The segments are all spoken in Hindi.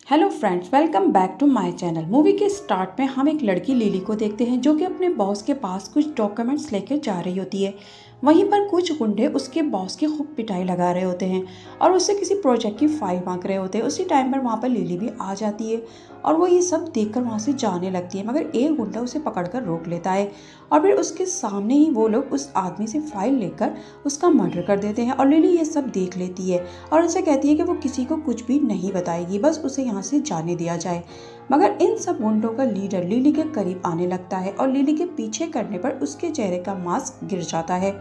Hello friends, welcome back to my channel. Movie के स्टार्ट में हम एक लड़की लिली को देखते हैं जो कि अपने बॉस के पास कुछ डॉक्यूमेंट्स लेकर जा रही होती है। वहीं पर कुछ गुंडे उसके बॉस की खूब पिटाई लगा रहे होते हैं और उससे किसी प्रोजेक्ट की फाइल मांग रहे होते हैं। उसी टाइम पर वहाँ पर लिली भी आ जाती है और वो ये सब देखकर वहाँ से जाने लगती है, मगर एक गुंडा उसे पकड़कर रोक लेता है और फिर उसके सामने ही वो लोग उस आदमी से फाइल लेकर उसका मर्डर कर देते हैं। और लिली ये सब देख लेती है और उनसे कहती है कि वो किसी को कुछ भी नहीं बताएगी, बस उसे यहाँ से जाने दिया जाए। मगर इन सब गुंडों का लीडर लिली के करीब आने लगता है और लिली के पीछे करने पर उसके चेहरे का मास्क गिर जाता है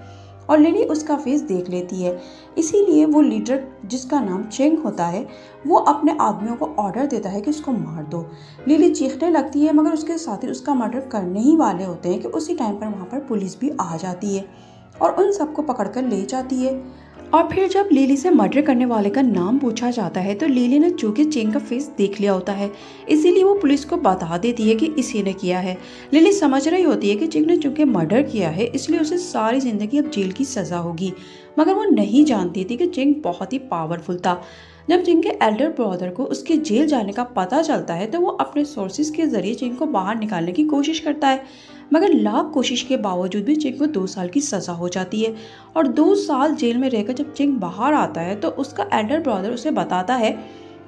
और लिली उसका फेस देख लेती है। इसीलिए वो लीडर, जिसका नाम चेंग होता है, वो अपने आदमियों को ऑर्डर देता है कि उसको मार दो। लिली चीखने लगती है, मगर उसके साथी उसका मर्डर करने ही वाले होते हैं कि उसी टाइम पर वहाँ पर पुलिस भी आ जाती है और उन सबको पकड़कर ले जाती है। और फिर जब लिली से मर्डर करने वाले का नाम पूछा जाता है तो लिली ने चूंकि चेंग का फेस देख लिया होता है, इसीलिए वो पुलिस को बता देती है कि इसी ने किया है। लिली समझ रही होती है कि चेंग ने चूंकि मर्डर किया है इसलिए उसे सारी जिंदगी अब जेल की सजा होगी, मगर वो नहीं जानती थी कि चेंग बहुत ही पावरफुल था। जब चिंग के एल्डर ब्रदर को उसके जेल जाने का पता चलता है तो वो अपने सोर्सेज के जरिए चिंग को बाहर निकालने की कोशिश करता है, मगर लाख कोशिश के बावजूद भी चिंग को 2 साल की सज़ा हो जाती है। और 2 साल जेल में रहकर जब चिंग बाहर आता है तो उसका एल्डर ब्रदर उसे बताता है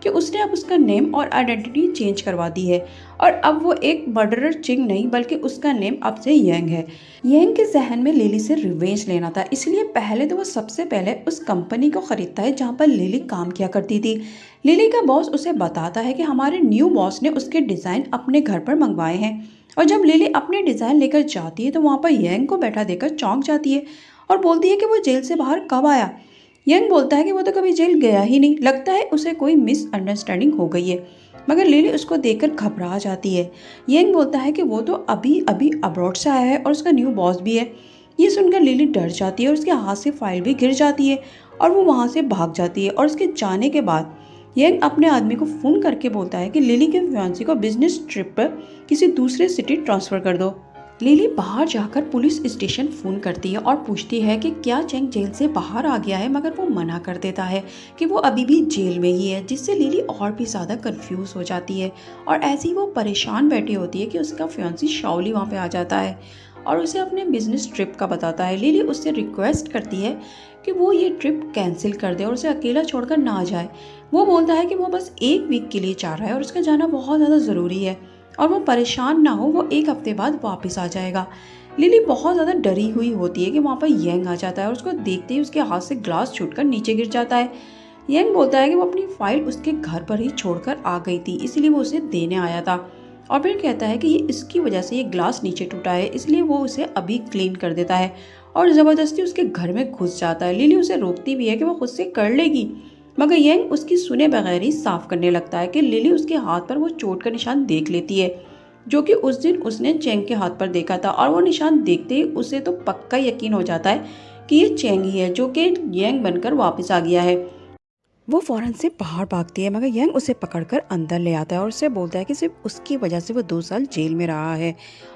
कि उसने अब उसका नेम और आइडेंटिटी चेंज करवा दी है और अब वो एक मर्डरर चिंग नहीं बल्कि उसका नेम अब से यंग है। यंग के जहन में लिली से रिवेंज लेना था, इसलिए पहले तो वो सबसे पहले उस कंपनी को खरीदता है जहाँ पर लिली काम किया करती थी। लिली का बॉस उसे बताता है कि हमारे न्यू बॉस ने उसके डिज़ाइन अपने घर पर मंगवाए हैं। और जब लिली अपने डिज़ाइन लेकर जाती है तो वहाँ पर यंग को बैठा देकर चौंक जाती है और बोलती है कि वो जेल से बाहर कब आया। यंग बोलता है कि वो तो कभी जेल गया ही नहीं, लगता है उसे कोई मिसअंडरस्टैंडिंग हो गई है। मगर लिली उसको देखकर घबरा जाती है। यंग बोलता है कि वो तो अभी अभी अब्रॉड से आया है और उसका न्यू बॉस भी है। ये सुनकर लिली डर जाती है और उसके हाथ से फाइल भी गिर जाती है और वो वहाँ से भाग जाती है। और उसके जाने के बाद यंग अपने आदमी को फ़ोन करके बोलता है कि लिली के फियांसी को बिजनेस ट्रिप पर किसी दूसरे सिटी ट्रांसफ़र कर दो। लिली बाहर जाकर पुलिस स्टेशन फ़ोन करती है और पूछती है कि क्या चेंग जेल से बाहर आ गया है, मगर वो मना कर देता है कि वो अभी भी जेल में ही है, जिससे लिली और भी ज़्यादा कंफ्यूज हो जाती है। और ऐसी वो परेशान बैठी होती है कि उसका फियांसी शाओली वहाँ पे आ जाता है और उसे अपने बिजनेस ट्रिप का बताता है। लिली उससे रिक्वेस्ट करती है कि वो ये ट्रिप कैंसिल कर दे और उसे अकेला छोड़कर ना जाए। वो बोलता है कि वो बस 1 वीक के लिए चाह रहा है और उसका जाना बहुत ज़्यादा ज़रूरी है और वो परेशान ना हो, वो 1 हफ्ते बाद वापस आ जाएगा। लिली बहुत ज़्यादा डरी हुई होती है कि वहाँ पर यंग आ जाता है और उसको देखते ही उसके हाथ से ग्लास छूटकर नीचे गिर जाता है। यंग बोलता है कि वो अपनी फाइल उसके घर पर ही छोड़कर आ गई थी, इसलिए वो उसे देने आया था। और फिर कहता है कि ये इसकी वजह से ये ग्लास नीचे टूटा है, इसलिए वो उसे अभी क्लीन कर देता है और ज़बरदस्ती उसके घर में घुस जाता है। लिली उसे रोकती भी है कि वो खुद से कर लेगी, मगर यंग उसकी सुने बगैर ही साफ करने लगता है कि लिली उसके हाथ पर वो चोट का निशान देख लेती है जो कि उस दिन उसने चेंग के हाथ पर देखा था। और वो निशान देखते ही उसे तो पक्का यकीन हो जाता है कि ये चेंग ही है जो कि यंग बनकर वापस आ गया है। वो फौरन से बाहर भागती है, मगर यंग उसे पकड़कर अंदर ले आता है और उससे बोलता है कि सिर्फ उसकी वजह से वो 2 साल जेल में रहा है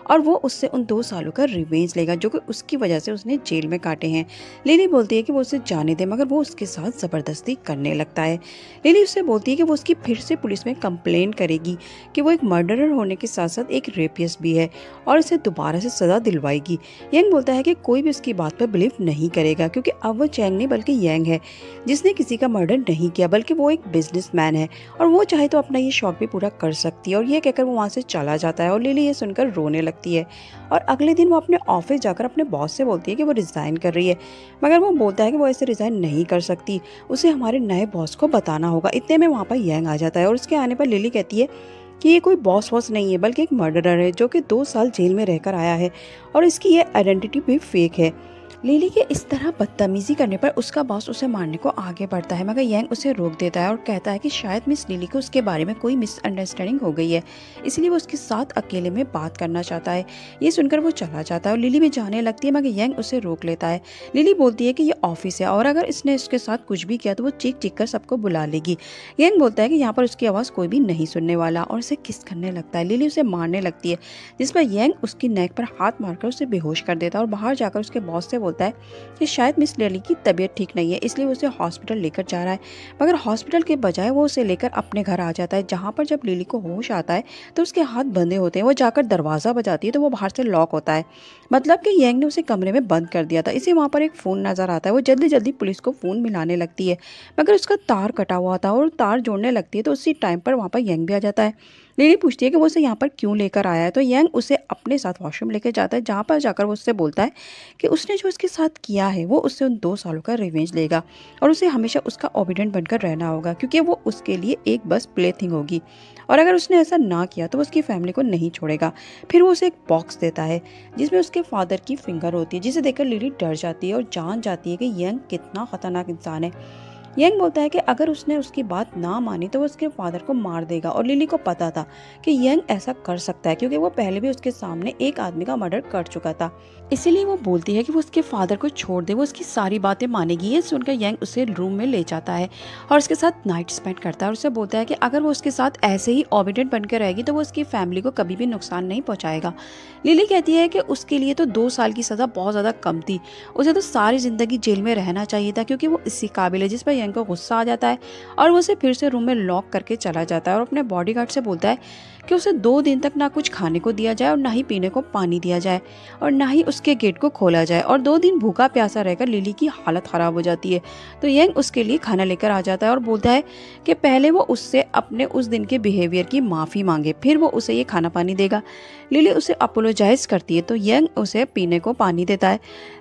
और वो उससे उन 2 सालों का रिवेंज लेगा जो कि उसकी वजह से उसने जेल में काटे हैं। लिली बोलती है कि वो उसे जाने दे, मगर वो उसके साथ ज़बरदस्ती करने लगता है। लिली उससे बोलती है कि वो उसकी फिर से पुलिस में कंप्लेन करेगी कि वो एक मर्डरर होने के साथ साथ एक रेपिस्ट भी है और उसे दोबारा से सज़ा दिलवाएगी। यंग बोलता है कि कोई भी उसकी बात पर बिलीव नहीं करेगा क्योंकि अब वो चेंग नहीं बल्कि यंग है जिसने किसी का मर्डर नहीं किया, बल्कि वो एक बिजनेसमैन है और वो चाहे तो अपना ये शौक भी पूरा कर सकती है। और ये कहकर वो वहाँ से चला जाता है और लिली ये सुनकर रोने लगती है। और अगले दिन वो अपने ऑफिस जाकर अपने बॉस से बोलती है कि वो रिज़ाइन कर रही है, मगर वो बोलता है कि वो ऐसे रिज़ाइन नहीं कर सकती, उसे हमारे नए बॉस को बताना होगा। इतने में वहाँ पर यंग आ जाता है और उसके आने पर लिली कहती है कि ये कोई बॉस वॉस नहीं है बल्कि एक मर्डरर है जो कि 2 साल जेल में रहकर आया है और इसकी ये आइडेंटिटी भी फेक है। लिली के इस तरह बदतमीजी करने पर उसका बॉस उसे मारने को आगे बढ़ता है, मगर यंग उसे रोक देता है और कहता है कि शायद मिस लिली को उसके बारे में कोई मिसअंडरस्टैंडिंग हो गई है, इसलिए वो उसके साथ अकेले में बात करना चाहता है। ये सुनकर वो चला जाता है और लिली भी जाने लगती है, मगर यंग उसे रोक लेता है। लिली बोलती है कि ये ऑफिस है और अगर इसने इसके साथ कुछ भी किया तो वो चीख चीख कर सबको बुला लेगी। यंग बोलता है कि यहाँ पर उसकी आवाज़ कोई भी नहीं सुनने वाला और उसे किस करने लगता है। लिली उसे मारने लगती है, जिस पर यंग उसकी नेक पर हाथ मारकर उसे बेहोश कर देता है और बाहर जाकर उसके बॉस से बोलता है कि शायद मिस लिली की तबीयत ठीक नहीं है, इसलिए वो उसे हॉस्पिटल लेकर जा रहा है। मगर हॉस्पिटल के बजाय वो उसे लेकर अपने घर आ जाता है, जहाँ पर जब लिली को होश आता है तो उसके हाथ बंधे होते हैं। वो जाकर दरवाज़ा बजाती है तो वो बाहर से लॉक होता है, मतलब कि यंग ने उसे कमरे में बंद कर दिया था। इसे वहाँ पर एक फ़ोन नज़र आता है। वो जल्दी जल्दी पुलिस को फ़ोन मिलाने लगती है, मगर उसका तार कटा हुआ था और तार जोड़ने लगती है तो उसी टाइम पर वहाँ पर यंग भी आ जाता है। लिली पूछती है कि वो उसे यहाँ पर क्यों लेकर आया है, तो यंग उसे अपने साथ वॉशरूम लेकर जाता है, जहाँ पर जाकर वो उससे बोलता है कि उसने जो उसके साथ किया है वो उससे उन 2 सालों का रिवेंज लेगा और उसे हमेशा उसका ओबिडेंट बनकर रहना होगा, क्योंकि वो उसके लिए एक बस प्ले थिंग होगी और अगर उसने ऐसा ना किया तो वो उसकी फैमिली को नहीं छोड़ेगा। फिर वो उसे एक बॉक्स देता है जिसमें उसके फादर की फिंगर होती है, जिसे देखकर लिली डर जाती है और जान जाती है कि यंग कितना खतरनाक इंसान है। यंग बोलता है कि अगर उसने उसकी बात ना मानी तो वो उसके फादर को मार देगा और लिली को पता था कि यंग ऐसा कर सकता है, क्योंकि वो पहले भी उसके सामने एक आदमी का मर्डर कर चुका था। इसीलिए वो बोलती है कि वो उसके फादर को छोड़ दे, वो उसकी सारी बातें मानेगी। ये सुनकर यंग उसे रूम में ले जाता है और उसके साथ नाइट स्पेंड करता है और उसे बोलता है कि अगर वो उसके साथ ऐसे ही ओबिडेंट बनकर रहेगी तो वो उसकी फैमिली को कभी भी नुकसान नहीं पहुंचाएगा। लिली कहती है कि उसके लिए तो 2 साल की सज़ा बहुत ज़्यादा कम थी, उसे तो सारी ज़िंदगी जेल में रहना चाहिए था, क्योंकि वो इसी काबिल है। जिस पर यंग को गुस्सा आ जाता है और वो उसे फिर से रूम में लॉक करके चला जाता है और अपने बॉडीगार्ड से बोलता है कि उसे 2 दिन तक ना कुछ खाने को दिया जाए और ना ही पीने को पानी दिया जाए और ना ही उसके गेट को खोला जाए, और 2 दिन भूखा प्यासा रहकर लिली की हालत ख़राब हो जाती है। तो यंग उसके लिए खाना लेकर आ जाता है और बोलता है कि पहले वो उससे अपने उस दिन के बिहेवियर की माफ़ी मांगे, फिर वो उसे ये खाना पानी देगा। लिली उसे अपोलोजाइज करती है तो यंग उसे पीने को पानी देता है।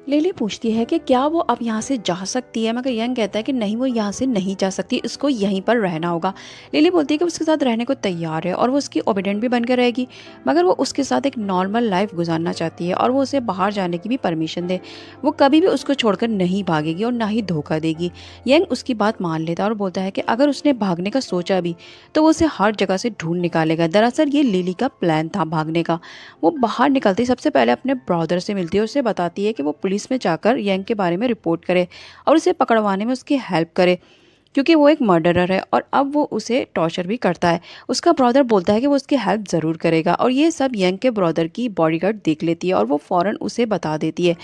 लिली पूछती है कि क्या वो अब यहाँ से जा सकती है, मगर यंग कहता है कि नहीं, वो यहाँ से नहीं जा सकती, इसको यहीं पर रहना होगा। लिली बोलती है कि उसके साथ रहने को तैयार है और वो उसकी ओबिडेंट भी बनकर रहेगी, मगर वो उसके साथ एक नॉर्मल लाइफ गुजारना चाहती है और वो उसे बाहर जाने की भी परमिशन दे। वो कभी भी उसको छोड़कर नहीं भागेगी और ना ही धोखा देगी। यंग उसकी बात मान लेता है और बोलता है कि अगर उसने भागने का सोचा भी तो वो उसे हर जगह से ढूंढ निकालेगा। दरअसल ये लिली का प्लान था भागने का। वो बाहर निकलती सबसे पहले अपने ब्रदर से मिलती है, उसे बताती है कि वो पुलिस में जाकर यंग के बारे में रिपोर्ट करे और उसे पकड़वाने में उसकी हेल्प करे, क्योंकि वो एक मर्डरर है और अब वो उसे टॉर्चर भी करता है। उसका ब्रदर बोलता है कि वो उसकी हेल्प ज़रूर करेगा और ये सब यंग के ब्रदर की बॉडीगार्ड देख लेती है और वो फ़ौरन उसे बता देती है।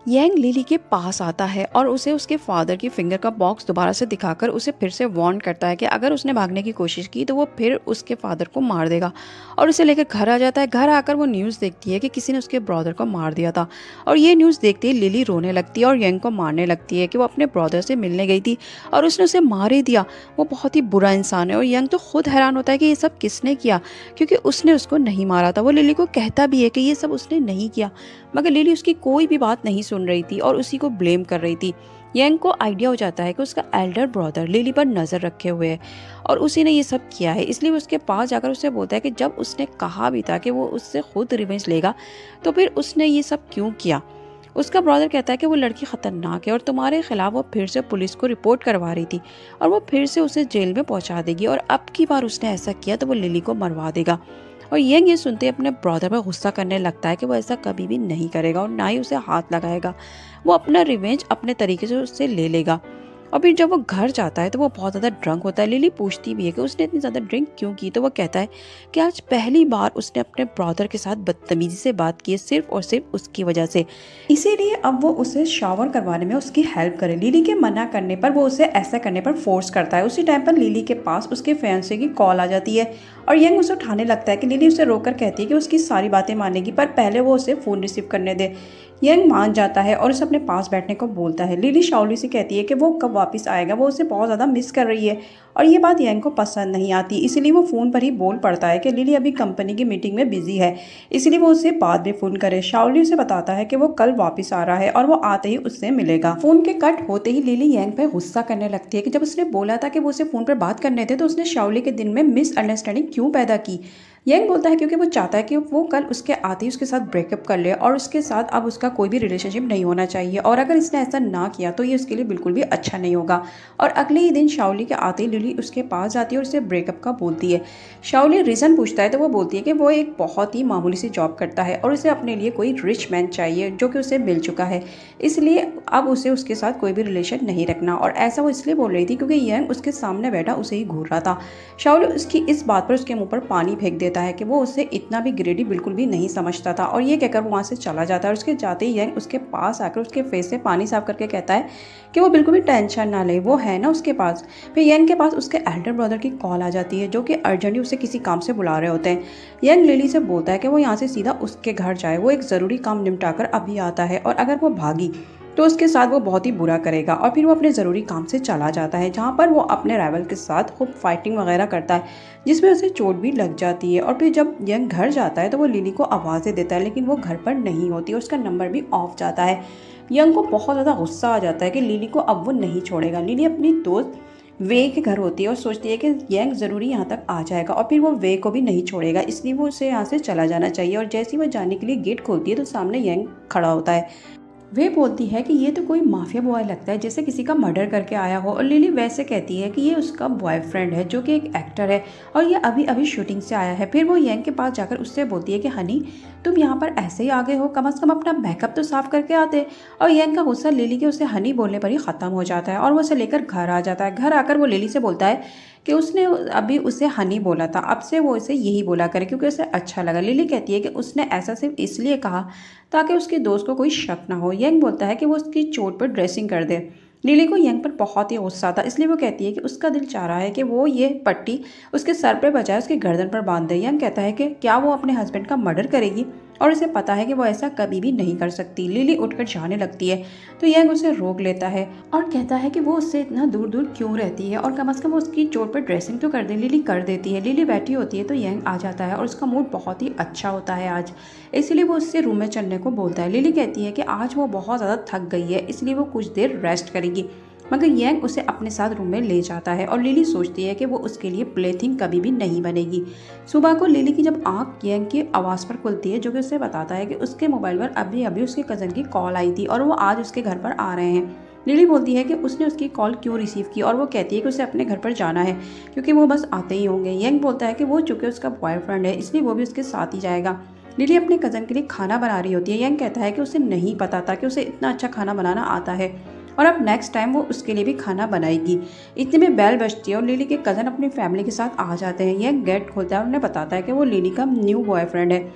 यंग लिली के पास आता है और उसे उसके फादर की फिंगर का बॉक्स दोबारा से दिखाकर उसे फिर से वार्न करता है कि अगर उसने भागने की कोशिश की तो वो फिर उसके फादर को मार देगा, और उसे लेकर घर आ जाता है। घर आकर वो न्यूज़ देखती है कि किसी ने उसके ब्रदर को मार दिया था, और ये न्यूज़ देखते ही लिली रोने लगती है और यंग को मारने लगती है कि वो अपने ब्रदर से मिलने गई थी और उसने उसे मार ही दिया, वो बहुत ही बुरा इंसान है। और यंग तो खुद हैरान होता है कि ये सब किसने किया, क्योंकि उसने उसको नहीं मारा था। वो लिली को कहता भी है कि ये सब उसने नहीं किया, मगर लिली उसकी कोई भी बात नहीं सुन रही थी और उसी को ब्लेम कर रही थी। यंग को आइडिया हो जाता है कि उसका एल्डर ब्रदर लिली पर नज़र रखे हुए है और उसी ने ये सब किया है, इसलिए वो उसके पास जाकर उससे बोलता है कि जब उसने कहा भी था कि वो उससे खुद रिवेंज लेगा तो फिर उसने ये सब क्यों किया। उसका ब्रदर कहता है कि वो लड़की खतरनाक है और तुम्हारे खिलाफ वो फिर से पुलिस को रिपोर्ट करवा रही थी और वो फिर से उसे जेल में पहुंचा देगी, और अब की बार उसने ऐसा किया तो वो लिली को मरवा देगा। और यंग ये सुनते अपने ब्रदर पर गुस्सा करने लगता है कि वो ऐसा कभी भी नहीं करेगा और ना ही उसे हाथ लगाएगा। वो अपना रिवेंज अपने तरीके से उससे ले लेगा। और फिर जब वो घर जाता है तो वो बहुत ज़्यादा ड्रंक होता है। लिली पूछती भी है कि उसने इतनी ज़्यादा ड्रिंक क्यों की, तो वो कहता है कि आज पहली बार उसने अपने ब्रदर के साथ बदतमीजी से बात की है, सिर्फ और सिर्फ उसकी वजह से, इसीलिए अब वो उसे शावर करवाने में उसकी हेल्प करे। लिली के मना करने पर वो उसे ऐसा करने पर फोर्स करता है। उसी टाइम पर लिली के पास उसके फियांसे की कॉल आ जाती है और यंग उसे उठाने लगता है कि लिली उसे रोककर कहती है कि उसकी सारी बातें मानेगी, पर पहले वो उसे फ़ोन रिसीव करने दे। यंग मान जाता है और उसे अपने पास बैठने को बोलता है। लिली शाओली से कहती है कि वो कब वापस आएगा, वो उसे बहुत ज़्यादा मिस कर रही है, और ये बात यंग को पसंद नहीं आती, इसलिए वो फ़ोन पर ही बोल पड़ता है कि लिली अभी कंपनी की मीटिंग में बिजी है, इसलिए वो उसे बाद में फ़ोन करे। शाओली उसे बताता है कि वो कल वापस आ रहा है और वो आते ही उससे मिलेगा। फ़ोन के कट होते ही लिली यंग पर गुस्सा करने लगती है कि जब उसने बोला था कि वो उसे फ़ोन पर बात करने थे तो उसने शाओली के दिन में मिसअंडरस्टैंडिंग क्यों पैदा की। यंग बोलता है क्योंकि वो चाहता है कि वो कल उसके आते ही उसके साथ ब्रेकअप कर ले और उसके साथ अब उसका कोई भी रिलेशनशिप नहीं होना चाहिए, और अगर इसने ऐसा ना किया तो ये उसके लिए बिल्कुल भी अच्छा नहीं होगा। और अगले ही दिन शाओली के आते ही लिली उसके पास जाती है और उसे ब्रेकअप का बोलती है। शाओली रीज़न पूछता है तो वो बोलती है कि वो एक बहुत ही मामूली सी जॉब करता है और उसे अपने लिए कोई रिच मैन चाहिए जो कि उसे मिल चुका है, इसलिए अब उसे उसके साथ कोई भी रिलेशन नहीं रखना। और ऐसा वो इसलिए बोल रही थी क्योंकि यंग उसके सामने बैठा उसे ही घूर रहा था। शाओली उसकी इस बात पर उसके मुंह पर पानी फेंक देता देता है कि वो उसे इतना भी ग्रेडी बिल्कुल भी नहीं समझता था, और ये कहकर वो वहाँ से चला जाता है। और उसके जाते ही यंग उसके पास आकर उसके फेस से पानी साफ करके कहता है कि वो बिल्कुल भी टेंशन ना ले, वो है ना उसके पास। फिर यंग के पास उसके एल्डर ब्रदर की कॉल आ जाती है, जो कि अर्जेंटली उसे किसी काम से बुला रहे होते हैं। यंग लिली से बोलता है कि वो यहाँ से सीधा उसके घर जाए, वो एक ज़रूरी काम निपटाकर अभी आता है, और अगर वो भागी तो उसके साथ वो बहुत ही बुरा करेगा। और फिर वो अपने ज़रूरी काम से चला जाता है, जहाँ पर वो अपने राइवल के साथ खूब फाइटिंग वगैरह करता है, जिसमें उसे चोट भी लग जाती है। और फिर जब यंग घर जाता है तो वो लिली को आवाज़ें देता है, लेकिन वो घर पर नहीं होती और उसका नंबर भी ऑफ जाता है। यंग को बहुत ज़्यादा गुस्सा आ जाता है कि लिली को अब वो नहीं छोड़ेगा। लिली अपनी दोस्त वे के घर होती है और सोचती है कि यंग ज़रूरी यहाँ तक आ जाएगा, और फिर वो वे को भी नहीं छोड़ेगा, इसलिए वो उसे यहाँ से चला जाना चाहिए। और जैसे ही वो जाने के लिए गेट खोलती है तो सामने यंग खड़ा होता है। वे बोलती है कि ये तो कोई माफिया बॉय लगता है, जैसे किसी का मर्डर करके आया हो। और लिली वैसे कहती है कि ये उसका बॉयफ्रेंड है, जो कि एक एक्टर है, और ये अभी अभी शूटिंग से आया है। फिर वो यंग के पास जाकर उससे बोलती है कि हनी, तुम यहाँ पर ऐसे ही आ गए हो, कम से कम अपना बैकअप तो साफ करके आते। और यंग का गुस्सा लिली के उसे हनी बोलने पर ही ख़त्म हो जाता है, और वो उसे लेकर घर आ जाता है। घर आकर वो लिली से बोलता है कि उसने अभी उसे हनी बोला था, अब से वो इसे यही बोला करे क्योंकि उसे अच्छा लगा। लिली कहती है कि उसने ऐसा सिर्फ इसलिए कहा ताकि उसके दोस्त को कोई शक ना हो। यंग बोलता है कि वो उसकी चोट पर ड्रेसिंग कर दे। लिली को यंग पर बहुत ही गुस्सा था, इसलिए वो कहती है कि उसका दिल चाह रहा है कि वो ये पट्टी उसके सर पर बजाय उसके गर्दन पर बांध दे। यंग कहता है कि क्या वो अपने हस्बैंड का मर्डर करेगी, और उसे पता है कि वो ऐसा कभी भी नहीं कर सकती। लिली उठकर जाने लगती है तो यंग उसे रोक लेता है और कहता है कि वो उससे इतना दूर दूर क्यों रहती है, और कम से कम उसकी चोट पर ड्रेसिंग तो कर दे। लिली कर देती है। लिली बैठी होती है तो यंग आ जाता है और उसका मूड बहुत ही अच्छा होता है आज, इसलिए वो उससे रूम में चलने को बोलता है। लिली कहती है कि आज वो बहुत ज़्यादा थक गई है, इसलिए वो कुछ देर रेस्ट करेगी, मगर यंग उसे अपने साथ रूम में ले जाता है। और लिली सोचती है कि वो उसके लिए प्लेथिंग कभी भी नहीं बनेगी। सुबह को लिली की जब आंख यंग की आवाज़ पर खुलती है, जो कि उसे बताता है कि उसके मोबाइल पर अभी अभी उसके कज़न की कॉल आई थी और वो आज उसके घर पर आ रहे हैं। लिली बोलती है कि उसने उसकी कॉल क्यों रिसीव की, और वो कहती है कि उसे अपने घर पर जाना है क्योंकि वो बस आते ही होंगे। यंग बोलता है कि वो चूँकि उसका बॉयफ्रेंड है, इसलिए वो भी उसके साथ ही जाएगा। लिली अपने कज़न के लिए खाना बना रही होती है। यंग कहता है कि उसे नहीं पता था कि उसे इतना अच्छा खाना बनाना आता है, और अब नेक्स्ट टाइम वो उसके लिए भी खाना बनाएगी। इतने में बेल बजती है और लिली के कज़न अपनी फैमिली के साथ आ जाते हैं। यंग गेट खोलता है और उन्हें बताता है कि वो लिली का न्यू बॉयफ्रेंड है,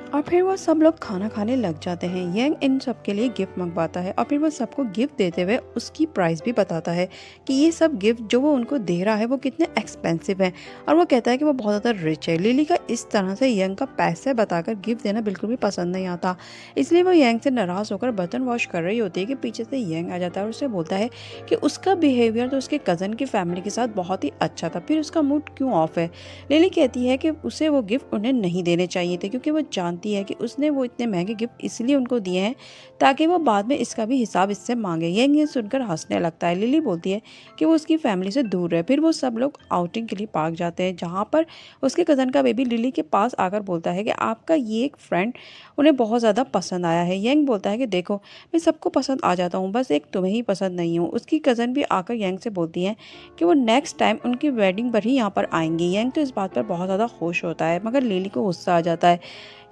और फिर वो सब लोग खाना खाने लग जाते हैं। यंग इन सब के लिए गिफ्ट मंगवाता है, और फिर वो सबको गिफ्ट देते हुए उसकी प्राइस भी बताता है कि ये सब गिफ्ट जो वो उनको दे रहा है वो कितने एक्सपेंसिव हैं, और वो कहता है कि वो बहुत ज़्यादा रिच है। लिली का इस तरह से यंग का पैसे बताकर गिफ्ट देना बिल्कुल भी पसंद नहीं आता, इसलिए वो यंग से नाराज़ होकर बर्तन वॉश कर रही होती है कि पीछे से यंग आ जाता है और उससे बोलता है कि उसका बिहेवियर तो उसके कज़न की फैमिली के साथ बहुत ही अच्छा था, फिर उसका मूड क्यों ऑफ है। लिली कहती है कि उसे वो गिफ्ट उन्हें नहीं देने चाहिए थे, क्योंकि वो जानती है कि उसने वो इतने महंगे गिफ्ट इसलिए उनको दिए हैं ताकि वो बाद में इसका भी हिसाब इससे मांगे। यंग ये सुनकर हंसने लगता है। लिली बोलती है कि वो उसकी फैमिली से दूर है। फिर वो सब लोग आउटिंग के लिए पार्क जाते हैं, जहाँ पर उसके कज़न का बेबी लिली के पास आकर बोलता है कि आपका ये एक फ्रेंड उन्हें बहुत ज़्यादा पसंद आया है। यंग बोलता है कि देखो, मैं सबको पसंद आ जाता हूँ, बस एक तुम्हें ही पसंद नहीं हूँ। उसकी कज़न भी आकर यंग से बोलती है कि वो नेक्स्ट टाइम उनकी वेडिंग पर ही यहाँ पर आएंगी। यंग तो इस बात पर बहुत ज़्यादा खुश होता है, मगर लिली को गुस्सा आ जाता है।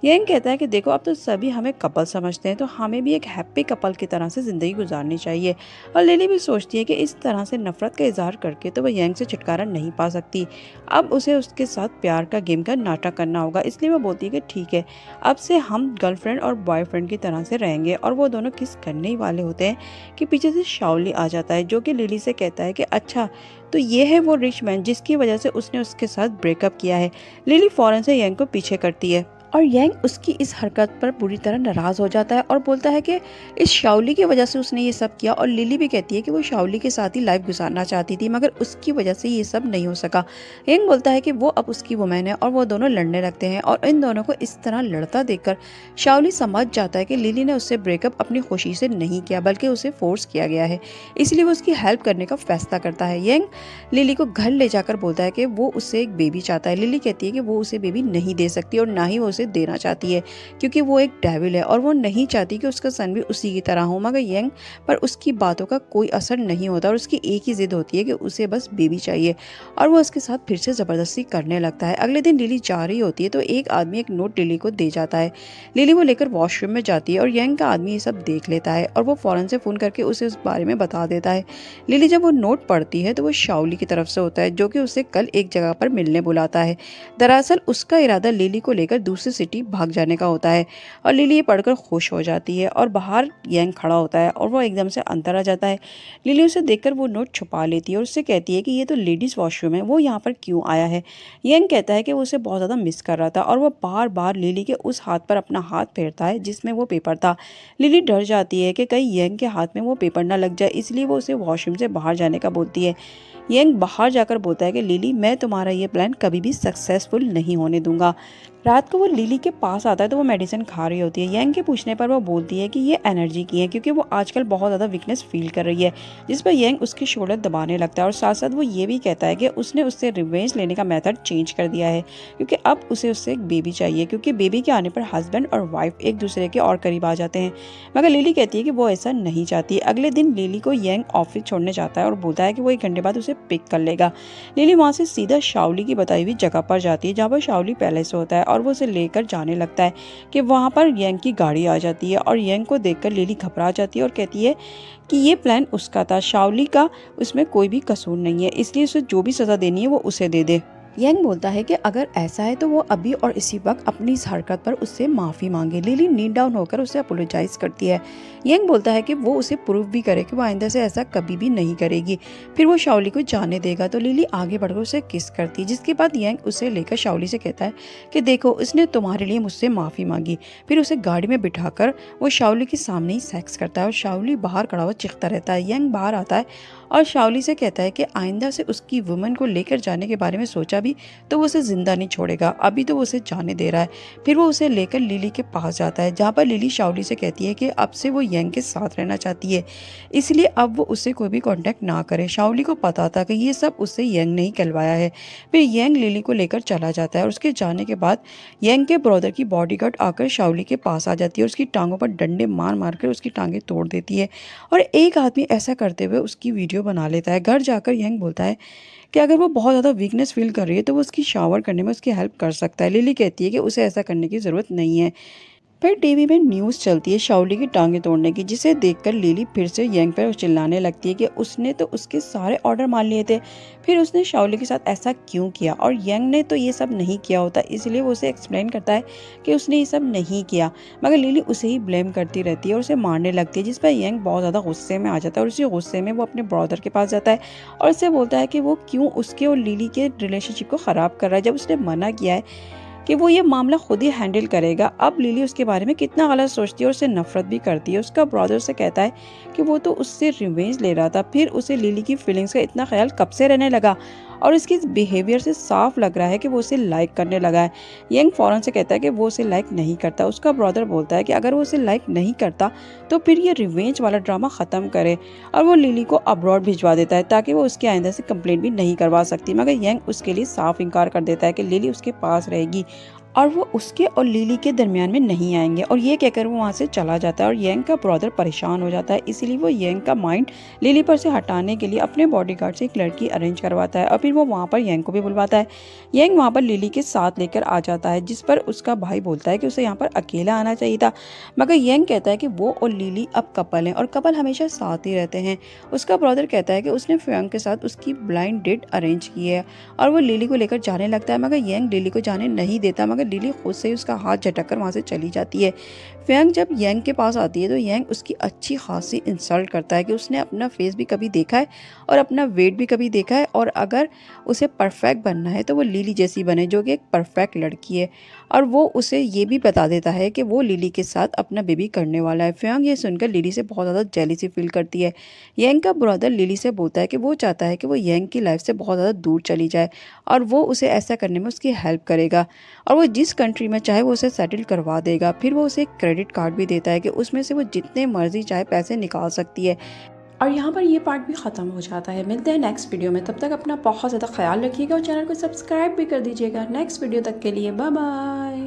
यंग कहता है कि देखो, अब तो सभी हमें कपल समझते हैं, तो हमें भी एक हैप्पी कपल की तरह से ज़िंदगी गुजारनी चाहिए। और लिली भी सोचती है कि इस तरह से नफरत का इजहार करके तो वह यंग से छुटकारा नहीं पा सकती, अब उसे उसके साथ प्यार का गेम का नाटक करना होगा। इसलिए वो बोलती है कि ठीक है, अब से हम गर्लफ्रेंड और बॉयफ्रेंड की तरह से रहेंगे। और वो दोनों किस करने ही वाले होते हैं कि पीछे से शाओली आ जाता है, जो कि लिली से कहता है कि अच्छा, तो ये है वो रिच मैन जिसकी वजह से उसने उसके साथ ब्रेकअप किया है। लिली फ़ौरन से यंग को पीछे करती है, और यंग उसकी इस हरकत पर बुरी तरह नाराज़ हो जाता है और बोलता है कि इस शाओली की वजह से उसने ये सब किया। और लिली भी कहती है कि वो शाओली के साथ ही लाइफ गुजारना चाहती थी, मगर उसकी वजह से ये सब नहीं हो सका। यंग बोलता है कि वो अब उसकी वुमेन है, और वो दोनों लड़ने लगते हैं। और इन दोनों को इस तरह लड़ता देखकर शाओली समझ जाता है कि लिली ने उससे ब्रेकअप अपनी खुशी से नहीं किया, बल्कि उसे फोर्स किया गया है, इसलिए वो उसकी हेल्प करने का फैसला करता है। यंग लिली को घर ले जाकर बोलता है कि वो उससे एक बेबी चाहता है। लिली कहती है कि वो उसे बेबी नहीं दे सकती और ना ही वो उसे देना चाहती है क्योंकि वो एक डेविल है और वो नहीं चाहती कि उसका सन भी उसी की तरह हो। मगर यंग पर उसकी बातों का कोई असर नहीं होता और उसकी एक ही जिद होती है कि उसे बस बेबी चाहिए और वो उसके साथ फिर से ज़बरदस्ती करने लगता है। अगले दिन लिली जा रही होती है तो एक आदमी एक नोट लिली को दे जाता है। लिली वो लेकर वॉशरूम में जाती है और यंग का आदमी ये सब देख लेता है और वो फ़ौरन से फ़ोन करके उसे उस बारे में बता देता है। लिली जब वो नोट पढ़ती है तो वो शाओली की तरफ से होता है जो कि उसे कल एक जगह पर मिलने बुलाता है। दरअसल उसका इरादा लिली को लेकर दूसरी सिटी भाग जाने का होता है और लिली ये पढ़कर खुश हो जाती है और बाहर यंग खड़ा होता है और वो एकदम से अंदर आ जाता है। लिली उसे देखकर वो नोट छुपा लेती है और उससे कहती है कि ये तो लेडीज़ वॉशरूम है, वो यहाँ पर क्यों आया है। यंग कहता है कि वो उसे बहुत ज़्यादा मिस कर रहा था और वो बार बार लिली के उस हाथ पर अपना हाथ फेरता है जिसमें वो पेपर था। लिली डर जाती है कि कहीं यंग के हाथ में वो पेपर ना लग जाए, इसलिए वो उसे वॉशरूम से बाहर जाने का बोलती है। यंग बाहर जाकर बोलता है कि लिली, मैं तुम्हारा ये प्लान कभी भी सक्सेसफुल नहीं होने दूंगा। रात को वो लिली के पास आता है तो वो मेडिसिन खा रही होती है। यंग के पूछने पर वो बोलती है कि ये एनर्जी की है क्योंकि वो आजकल बहुत ज़्यादा वीकनेस फील कर रही है, जिस पर यंग उसके शोल्डर दबाने लगता है और साथ साथ वो ये भी कहता है कि उसने उससे रिवेंज लेने का मेथड चेंज कर दिया है क्योंकि अब उसे उससे एक बेबी चाहिए, क्योंकि बेबी के आने पर हस्बैंड और वाइफ एक दूसरे के और करीब आ जाते हैं। मगर लिली कहती है कि वो ऐसा नहीं चाहती। अगले दिन लिली को यंग ऑफिस छोड़ने जाता है और बोलता है कि वो 1 घंटे बाद उसे पिक कर लेगा। लिली वहाँ से सीधा शाओली की बताई हुई जगह पर जाती है जहाँ पर शाओली पहले से होता है और वो उसे लेकर जाने लगता है कि वहाँ पर यंग की गाड़ी आ जाती है और यंग को देखकर लिली घबरा जाती है और कहती है कि ये प्लान उसका था, शाओली का उसमें कोई भी कसूर नहीं है, इसलिए उसे जो भी सज़ा देनी है वो उसे दे दे। यंग बोलता है कि अगर ऐसा है तो वो अभी और इसी वक्त अपनी इस हरकत पर उससे माफ़ी मांगे। लिली नीड डाउन होकर उसे अपोलोजाइज करती है। यंग बोलता है कि वो उसे प्रूव भी करे कि वो आइंदा से ऐसा कभी भी नहीं करेगी। फिर वो शाओली को जाने देगा तो लिली आगे बढ़कर उसे किस करती है, जिसके बाद यंग उसे लेकर शाओली से कहता है कि देखो, इसने तुम्हारे लिए मुझसे माफ़ी मांगी। फिर उसे गाड़ी में बिठाकर वो शाओली के सामने ही सेक्स करता है और शाओली बाहर खड़ा हुआ चिढ़ता रहता है। यंग बाहर आता है और शाओली से कहता है कि आइंदा से उसकी वुमन को लेकर जाने के बारे में सोचा भी तो वो उसे जिंदा नहीं छोड़ेगा, अभी तो वो उसे जाने दे रहा है। फिर वो उसे लेकर लिली के पास जाता है जहाँ पर लिली शाओली से कहती है कि अब से वो यंग के साथ रहना चाहती है, इसलिए अब वो उससे कोई भी कांटेक्ट ना करे। शाओली को पता था कि ये सब उससे यंग नहीं कहलवाया है। फिर यंग लिली को लेकर चला जाता है और उसके जाने के बाद यंग के ब्रदर की बॉडीगार्ड आकर शाओली के पास आ जाती है और उसकी टांगों पर डंडे मार मार कर उसकी टांगें तोड़ देती है और एक आदमी ऐसा करते हुए उसकी वीडियो बना लेता है। घर जाकर यंग बोलता है कि अगर वो बहुत ज़्यादा वीकनेस फील कर रही है तो वो उसकी शावर करने में उसकी हेल्प कर सकता है। लिली कहती है कि उसे ऐसा करने की ज़रूरत नहीं है। फिर टीवी में न्यूज़ चलती है शाओली की टांगें तोड़ने की, जिसे देखकर लिली फिर से यंग पर चिल्लाने लगती है कि उसने तो उसके सारे ऑर्डर मान लिए थे, फिर उसने शाओली के साथ ऐसा क्यों किया और यंग ने तो ये सब नहीं किया होता। इसलिए वो उसे एक्सप्लेन करता है कि उसने ये सब नहीं किया, मगर लिली उसे ही ब्लेम करती रहती है और उसे मारने लगती है, जिस पर यंग बहुत ज़्यादा गुस्से में आ जाता है और उसी गुस्से में वो अपने ब्रदर के पास जाता है और उससे बोलता है कि वो क्यों उसके और लिली के रिलेशनशिप को ख़राब कर रहा है जब उसने मना किया है कि वो ये मामला खुद ही हैंडल करेगा। अब लिली उसके बारे में कितना गलत सोचती है और उससे नफरत भी करती है। उसका ब्रदर से कहता है कि वो तो उससे रिवेंज ले रहा था, फिर उसे लिली की फीलिंग्स का इतना ख्याल कब से रहने लगा और इसके बिहेवियर से साफ लग रहा है कि वो उसे लाइक करने लगा है। यंग फौरन से कहता है कि वो उसे लाइक नहीं करता। उसका ब्रदर बोलता है कि अगर वो उसे लाइक नहीं करता तो फिर ये रिवेंज वाला ड्रामा ख़त्म करे और वो लिली को अब्रॉड भिजवा देता है ताकि वो उसके आइंदा से कंप्लेंट भी नहीं करवा सकती। मगर यंग उसके लिए साफ इनकार कर देता है कि लिली उसके पास रहेगी और वो उसके और लिली के दरमियान में नहीं आएंगे और ये कहकर वो वहाँ से चला जाता है और यंग का ब्रदर परेशान हो जाता है। इसीलिए वो यंग का माइंड लिली पर से हटाने के लिए अपने बॉडीगार्ड से एक लड़की अरेंज करवाता है और फिर वो वहाँ पर यंग को भी बुलवाता है। यंग वहाँ पर लिली के साथ लेकर आ जाता है, जिस पर उसका भाई बोलता है कि उसे यहाँ पर अकेला आना चाहिए था, मगर यंग कहता है कि वो और लिली अब कपल हैं और कपल हमेशा साथ ही रहते हैं। उसका ब्रदर कहता है कि उसने फ्योंग के साथ उसकी ब्लाइंड डेट अरेंज की है और वो लिली को लेकर जाने लगता है, मगर यंग लिली को जाने नहीं देता, मगर लिली खुद से ही उसका हाथ झटक कर वहाँ से चली जाती है। फ्योंग जब यंग के पास आती है तो यंग उसकी अच्छी खासी इंसल्ट करता है कि उसने अपना फेस भी कभी देखा है और अपना वेट भी कभी देखा है और अगर उसे परफेक्ट बनना है तो वो लिली जैसी बने जो कि एक परफेक्ट लड़की है, और वो उसे ये भी बता देता है कि वो लिली के साथ अपना बेबी करने वाला है। फ्योंग ये सुनकर लिली से बहुत ज़्यादा जेलसी फील करती है। यंग का ब्रदर लिली से बोलता है कि वो चाहता है कि वो यंग की लाइफ से बहुत ज़्यादा दूर चली जाए और वो उसे ऐसा करने में उसकी हेल्प करेगा और वो जिस कंट्री में चाहे वो उसे सेटल करवा देगा। फिर वो उसे एक क्रेडिट कार्ड भी देता है कि उसमें से वो जितने मर्जी चाहे पैसे निकाल सकती है। और यहाँ पर ये पार्ट भी ख़त्म हो जाता है। मिलते हैं नेक्स्ट वीडियो में, तब तक अपना बहुत ज़्यादा ख्याल रखिएगा और चैनल को सब्सक्राइब भी कर दीजिएगा। नेक्स्ट वीडियो तक के लिए बाय बाय।